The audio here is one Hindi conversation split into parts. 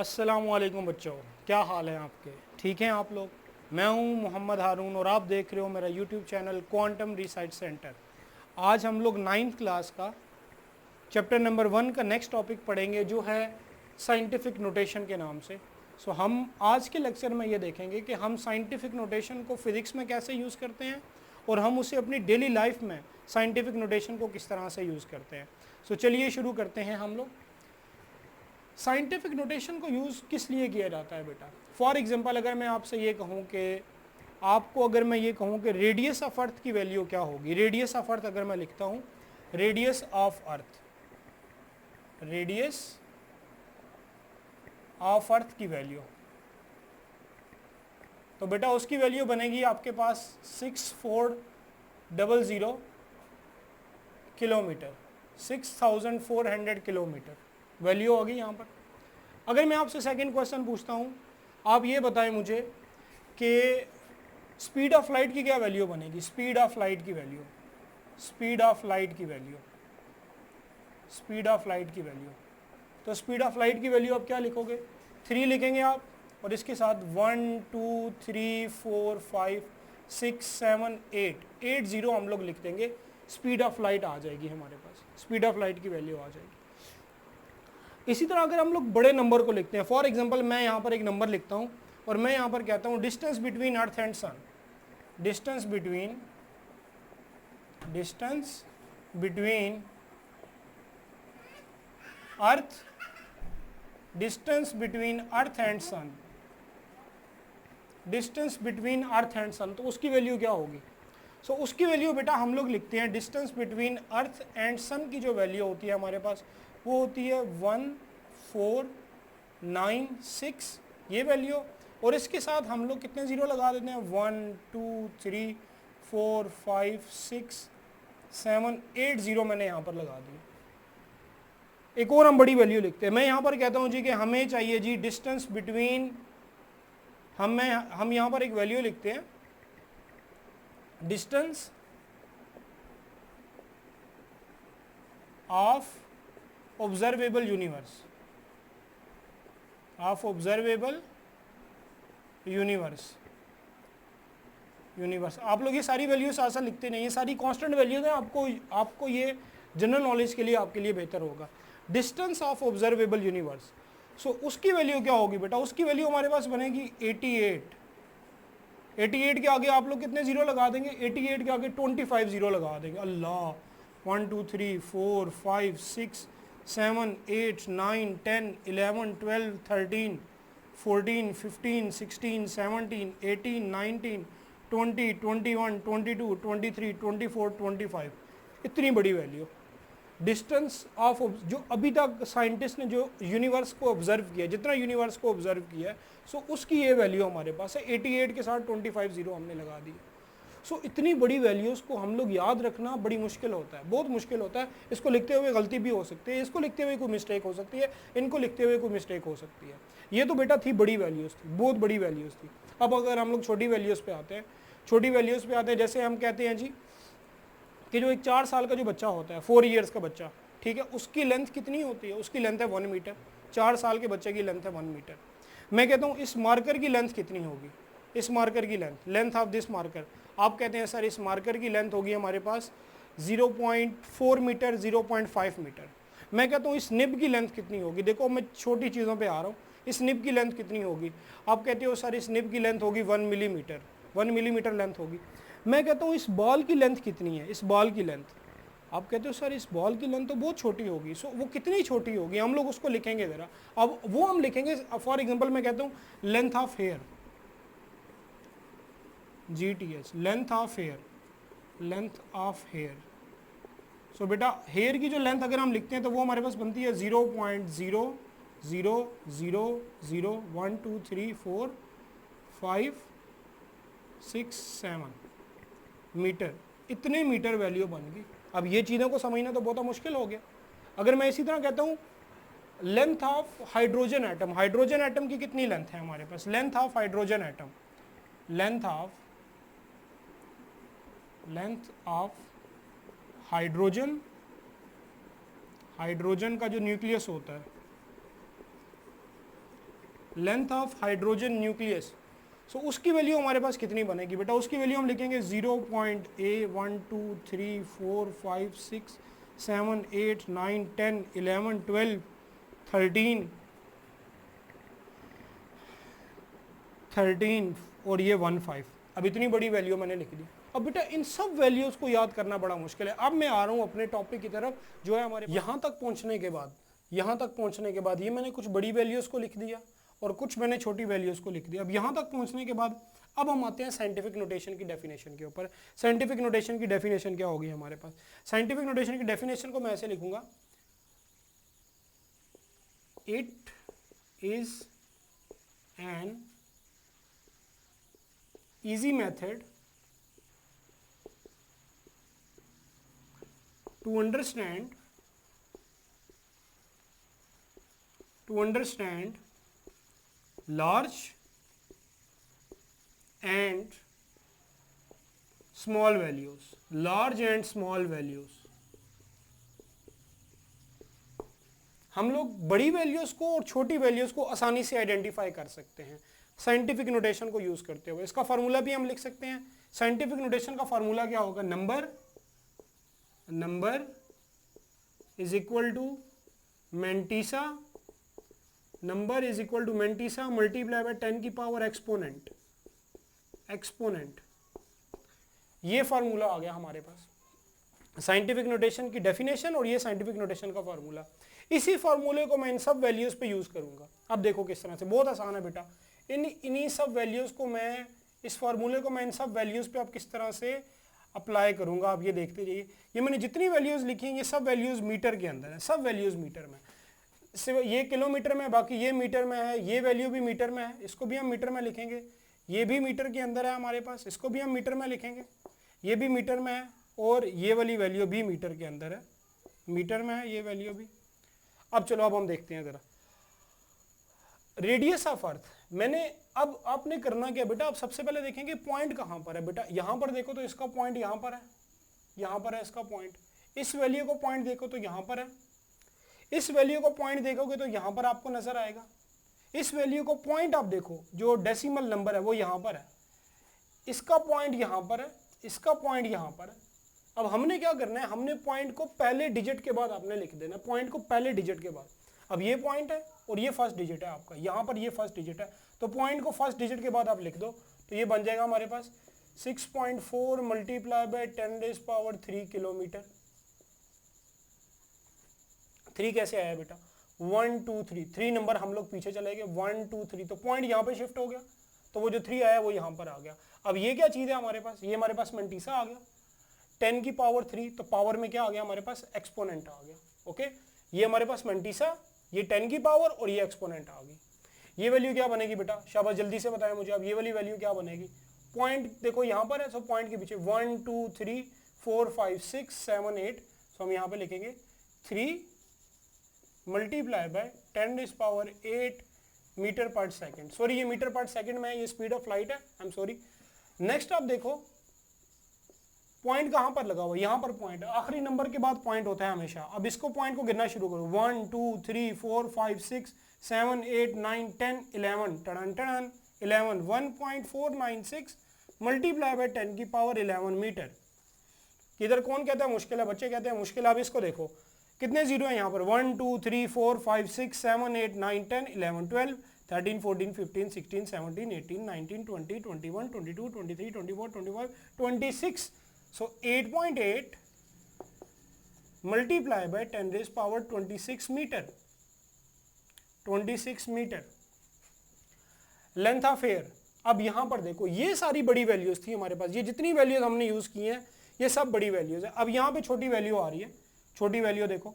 अस्सलामुअलैकुम बच्चों, क्या हाल है आपके? ठीक हैं आप लोग? मैं हूं मोहम्मद हारून और आप देख रहे हो मेरा YouTube channel quantum research centre. आज हम लोग 9th क्लास का चैप्टर नंबर 1 का नेक्स्ट टॉपिक पढ़ेंगे जो है साइंटिफिक नोटेशन के नाम से। हम आज के लेक्चर में ये देखेंगे कि हम साइंटिफिक नोटेशन को फिज़िक्स में कैसे यूज़ करते हैं और हम उसे अपनी डेली लाइफ में साइंटिफिक नोटेशन को किस तरह से यूज़ करते हैं। चलिए शुरू करते हैं हम लोग। साइंटिफिक नोटेशन को यूज़ किस लिए किया जाता है बेटा? फॉर एग्जांपल अगर मैं आपसे ये कहूँ कि आपको अगर मैं ये कहूँ कि रेडियस ऑफ अर्थ की वैल्यू क्या होगी, रेडियस ऑफ अर्थ अगर मैं लिखता हूँ radius of earth, radius of earth की वैल्यू, तो बेटा उसकी वैल्यू बनेगी आपके पास 6400 किलोमीटर, 6400 किलोमीटर वैल्यू होगी यहाँ पर। अगर मैं आपसे सेकंड क्वेश्चन पूछता हूँ, आप ये बताएं मुझे कि स्पीड ऑफ लाइट की क्या वैल्यू बनेगी? स्पीड ऑफ लाइट की वैल्यू, स्पीड ऑफ लाइट की वैल्यू, स्पीड ऑफ लाइट की वैल्यू। तो स्पीड ऑफ लाइट की वैल्यू आप क्या लिखोगे? 3 लिखेंगे आप और इसके साथ 1 2 3 4 5 6 7 8 80 हम लोग लिख देंगे। स्पीड ऑफ लाइट आ जाएगी हमारे पास, स्पीड ऑफ लाइट की वैल्यू आ जाएगी। इसी तरह अगर हम लोग बड़े नंबर को लिखते हैं, फॉर एग्जांपल मैं यहाँ पर एक नंबर लिखता हूँ और मैं यहाँ पर कहता हूँ distance between earth and sun, distance between earth, distance between earth and sun, distance between earth and sun, तो उसकी वैल्यू क्या होगी? उसकी वैल्यू बेटा हम लोग लिखते हैं डिस्टेंस बिटवीन अर्थ एंड सन की जो वैल्यू होती है हमारे पास वो होती है 1496 ये वैल्यू, और इसके साथ हम लोग कितने जीरो लगा देते हैं? 1 2 3 4 5 6 7 8 जीरो मैंने यहाँ पर लगा दिया। एक और हम बड़ी वैल्यू लिखते हैं, मैं यहाँ पर कहता हूँ जी कि हमें चाहिए जी डिस्टेंस बिटवीन, हम यहाँ पर एक वैल्यू लिखते हैं distance of observable universe, of observable universe, universe. आप लोग ये सारी वैल्यूज साथ साथ लिखते नहीं, ये सारी कांस्टेंट वैल्यूज हैं, आपको ये जनरल नॉलेज के लिए आपके लिए बेहतर होगा। डिस्टेंस ऑफ ऑब्जर्वेबल यूनिवर्स, उसकी वैल्यू क्या होगी बेटा? उसकी वैल्यू हमारे पास बनेगी 88। 88 के आगे आप लोग कितने जीरो लगा देंगे? 88 के आगे 25 जीरो लगा देंगे। अल्लाह, 1 2 3 4 5 6 7 8 9 10 11 12 13 14 15 16 17 18 19 20 21 22 23 24 25, इतनी बड़ी वैल्यू डिस्टेंस ऑफ, जो अभी तक साइंटिस्ट ने जो यूनिवर्स को ऑब्जर्व किया, जितना यूनिवर्स को ऑब्जर्व किया है, उसकी ये वैल्यू हमारे पास है। 88 के साथ 25 जीरो हमने लगा दी। इतनी बड़ी वैल्यूज़ को हम लोग याद रखना बड़ी मुश्किल होता है, बहुत मुश्किल होता है। इसको लिखते हुए गलती भी हो सकती है, इसको लिखते हुए कोई मिस्टेक हो सकती है, इनको लिखते हुए कोई मिस्टेक हो सकती है। ये तो बेटा थी बड़ी वैल्यूज़ थी, बहुत बड़ी वैल्यूज़ थी। अब अगर हम लोग छोटी वैल्यूज़ पे आते हैं, छोटी वैल्यूज़ पे आते हैं, जैसे हम कहते हैं जी कि जो एक 4 साल का जो बच्चा होता है, 4 ईयर्स का बच्चा, ठीक है, उसकी लेंथ कितनी होती है? उसकी लेंथ है 1 मीटर। 4 साल के बच्चे की लेंथ है 1 मीटर। मैं कहता हूँ इस मार्कर की लेंथ कितनी होगी? इस मार्कर की length, length of this marker, आप कहते हैं सर इस मार्कर की लेंथ होगी हमारे पास 0.4 मीटर, 0.5 मीटर। मैं कहता हूँ इस निब की लेंथ कितनी होगी? देखो मैं छोटी चीज़ों पे आ रहा हूँ, इस निब की लेंथ कितनी होगी? आप कहते हो सर इस निब की लेंथ होगी 1 मिलीमीटर, 1 मिलीमीटर लेंथ होगी। मैं कहता हूँ इस बॉल की लेंथ कितनी है? इस बॉल की लेंथ, आप कहते हो सर इस बॉल की लेंथ तो बहुत छोटी होगी। वो कितनी छोटी होगी? हम लोग उसको लिखेंगे ज़रा। अब वो हम लिखेंगे, फॉर एग्जांपल मैं कहता हूँ length of hair, GTH, length of hair, length of hair. बेटा हेयर की जो लेंथ अगर हम लिखते हैं तो वो हमारे पास बनती है 0.00001 2 3 4 5 6 7 मीटर, इतने मीटर वैल्यू बन गई। अब ये चीज़ों को समझना तो बहुत मुश्किल हो गया। अगर मैं इसी तरह कहता हूँ length of hydrogen atom, hydrogen atom की कितनी लेंथ है हमारे पास? Length of hydrogen atom, length of hydrogen, hydrogen का जो न्यूक्लियस होता है, length of hydrogen nucleus, so उसकी वैल्यू हमारे पास कितनी बनेगी बेटा? उसकी वैल्यू हम लिखेंगे 0.123456789101112 13 और ये 15। अब इतनी बड़ी वैल्यू मैंने लिख दी। अब बेटा इन सब वैल्यूज को याद करना बड़ा मुश्किल है। अब मैं आ रहा हूँ अपने टॉपिक की तरफ, जो है हमारे यहाँ तक पहुँचने के बाद, ये मैंने कुछ बड़ी वैल्यूज को लिख दिया और कुछ मैंने छोटी वैल्यूज को लिख दिया। अब यहाँ तक पहुँचने के बाद अब हम आते हैं साइंटिफिक नोटेशन की डेफिनेशन के ऊपर। साइंटिफिक नोटेशन की डेफिनेशन क्या होगी हमारे पास? साइंटिफिक नोटेशन की डेफिनेशन को मैं ऐसे लिखूंगा, it is an easy method to understand large and small values, हम लोग बड़ी वैल्यूज को और छोटी वैल्यूज को आसानी से आइडेंटिफाई कर सकते हैं साइंटिफिक नोटेशन को यूज करते हुए। इसका फार्मूला भी हम लिख सकते हैं। साइंटिफिक नोटेशन का फार्मूला क्या होगा? Number is equal to mantissa, multiply by 10 की पावर एक्सपोनेंट। ये फार्मूला आ गया हमारे पास, साइंटिफिक नोटेशन की डेफिनेशन और ये साइंटिफिक नोटेशन का फार्मूला। इसी फार्मूले को मैं इन सब वैल्यूज पे यूज करूंगा। अब देखो किस तरह से, बहुत आसान है बेटा। इन्हीं सब वैल्यूज को मैं, इस फार्मूले को मैं इन सब वैल्यूज पे अब किस तरह से अप्लाई करूंगा, आप ये देखते जाइए। ये मैंने जितनी वैल्यूज लिखी हैं ये सब वैल्यूज मीटर के अंदर है, सब वैल्यूज मीटर में। सिर्फ ये किलोमीटर में, बाकी ये मीटर में है, ये वैल्यू भी मीटर में है, इसको भी हम मीटर में लिखेंगे। ये भी मीटर के अंदर है हमारे पास, इसको भी हम मीटर में लिखेंगे। ये भी मीटर में है और ये वाली वैल्यू भी मीटर के अंदर है, मीटर में है ये वैल्यू भी। अब चलो अब हम देखते हैं जरा रेडियस ऑफ अर्थ। मैंने अब आपने करना क्या बेटा? आप सबसे पहले देखेंगे पॉइंट कहाँ पर है बेटा। यहाँ पर देखो तो इसका पॉइंट यहाँ पर है, यहाँ पर है इसका पॉइंट। इस वैल्यू को पॉइंट देखो तो यहाँ पर है, इस वैल्यू को पॉइंट देखोगे तो यहाँ पर आपको नजर आएगा। इस वैल्यू को पॉइंट आप देखो, जो डेसिमल नंबर है वो यहाँ पर है, इसका पॉइंट यहाँ पर है, इसका पॉइंट यहाँ पर है। अब हमने क्या करना है? हमने पॉइंट को पहले डिजिट के बाद आपने लिख देना, पॉइंट को पहले डिजिट के बाद। अब ये पॉइंट है और ये फर्स्ट डिजिट है आपका, यहाँ पर ये फर्स्ट डिजिट है, तो पॉइंट को फर्स्ट डिजिट के बाद आप लिख दो तो ये बन जाएगा हमारे पास 6.4 मल्टीप्लाई बाय 10⁻³ किलोमीटर। 3 कैसे आया बेटा? 1 2 3 नंबर हम लोग पीछे चले गए, 1 2 3, तो पॉइंट यहाँ पे शिफ्ट हो गया, तो वो जो 3 आया वो यहाँ पर आ गया। अब ये क्या चीज़ है हमारे पास? ये हमारे पास मेंटिसा आ गया, 10⁻3, तो पावर में क्या आ गया हमारे पास? एक्सपोनेंट आ गया। ओके, ये हमारे पास मेंटिसा, ये 10 की पावर और ये एक्सपोनेंट आ गई। ये वैल्यू क्या बनेगी बेटा? शाबाश, जल्दी से बताएं मुझे। अब ये वाली वैल्यू क्या बनेगी? पॉइंट देखो यहाँ पर है, सो पॉइंट के पीछे 1 2 3 4 5 6 7 8, सो हम यहाँ पे लिखेंगे 3 मल्टीप्लाई बाय 10⁸ मीटर पर सेकेंड। सॉरी, ये मीटर पर सेकेंड में है, ये स्पीड ऑफ लाइट है, आई एम सॉरी। नेक्स्ट आप देखो पॉइंट कहाँ पर लगा हुआ? यहाँ पर पॉइंट, आखिरी नंबर के बाद पॉइंट होता है हमेशा। अब इसको पॉइंट को गिनना शुरू करो, 1 2 3 4 5 6 7 8 9 10 11, टन टन 11, 1.496 मल्टीप्लाई बाय 10⁻11 मीटर। इधर कौन कहता है मुश्किल है? बच्चे कहते हैं मुश्किल। अब इसको देखो कितने जीरो है यहाँ पर? 1 2 3 4 5 6 7 8 9 10 11 12 13 14 15 16 17 18 19 20 21 22 23 24 25 26, so 8.8 multiply by 10⁻26 metre, 26 metre length of air. अब यहां पर देखो ये सारी बड़ी वैल्यूज थी हमारे पास, ये जितनी वैल्यूज हमने यूज की हैं ये सब बड़ी वैल्यूज है। अब यहां पे छोटी वैल्यू आ रही है, छोटी वैल्यू देखो।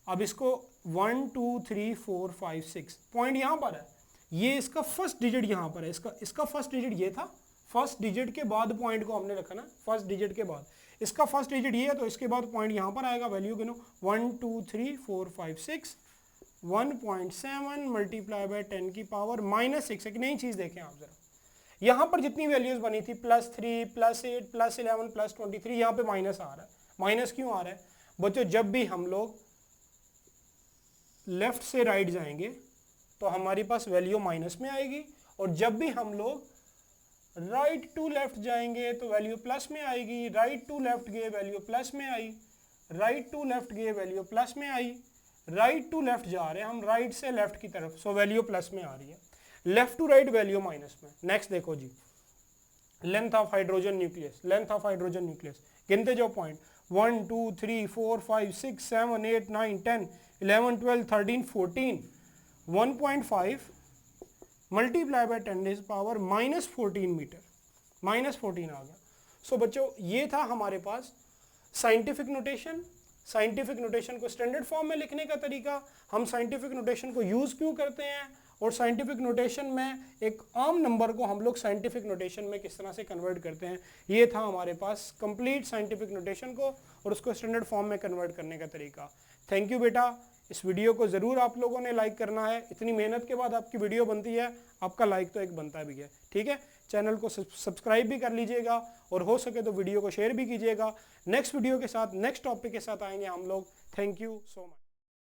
अब इसको 1 2 3 4 5 6 पॉइंट यहां पर है, ये इसका फर्स्ट डिजिट यहां पर है, इसका फर्स्ट डिजिट ये था, फर्स्ट डिजिट के बाद पॉइंट को हमने रखा ना, फर्स्ट डिजिट के बाद इसका फर्स्ट डिजिट ये है, तो इसके बाद पॉइंट यहां पर आएगा। वैल्यू गिनो 1 2 3 4 5 6 1.7 मल्टीप्लाई बाय 10⁻⁻6। एक नई चीज देखें आप जरा, यहां पर जितनी वैल्यूज बनी थी +3 +8 +11 +23, यहां पे माइनस आ रहा है। माइनस क्यों आ रहा है बच्चों? जब भी हम लोग लेफ्ट से राइट जाएंगे तो हमारे पास वैल्यू माइनस में आएगी, और जब भी हम लोग राइट टू लेफ्ट जाएंगे तो वैल्यू प्लस में आएगी। राइट टू लेफ्ट गए वैल्यू प्लस में आई, राइट टू लेफ्ट गए वैल्यू प्लस में आई, राइट टू लेफ्ट जा रहे हैं हम राइट से लेफ्ट की तरफ, सो वैल्यू प्लस में आ रही है। Left to right value minus में। नेक्स्ट देखो जी, length of hydrogen nucleus, length of hydrogen nucleus गिनते जाओ point, 1 2 3 4 5 6 7 8 9 10 11 12 13 14, 1.5 multiply by 10 power -14 metre, -14 आ गया। सो बच्चों ये था हमारे पास साइंटिफिक नोटेशन। साइंटिफिक नोटेशन को स्टैंडर्ड फॉर्म में लिखने का तरीका, हम साइंटिफिक नोटेशन को यूज क्यों करते हैं, और साइंटिफिक नोटेशन में एक आम नंबर को हम लोग साइंटिफिक नोटेशन में किस तरह से कन्वर्ट करते हैं, ये था हमारे पास कंप्लीट साइंटिफिक नोटेशन को और उसको स्टैंडर्ड फॉर्म में कन्वर्ट करने का तरीका। थैंक यू बेटा, इस वीडियो को ज़रूर आप लोगों ने लाइक करना है। इतनी मेहनत के बाद आपकी वीडियो बनती है, आपका लाइक तो एक बनता भी है, ठीक है। चैनल को सब्सक्राइब भी कर लीजिएगा और हो सके तो वीडियो को शेयर भी कीजिएगा। नेक्स्ट वीडियो के साथ, नेक्स्ट टॉपिक के साथ आएंगे हम लोग। Thank you so much.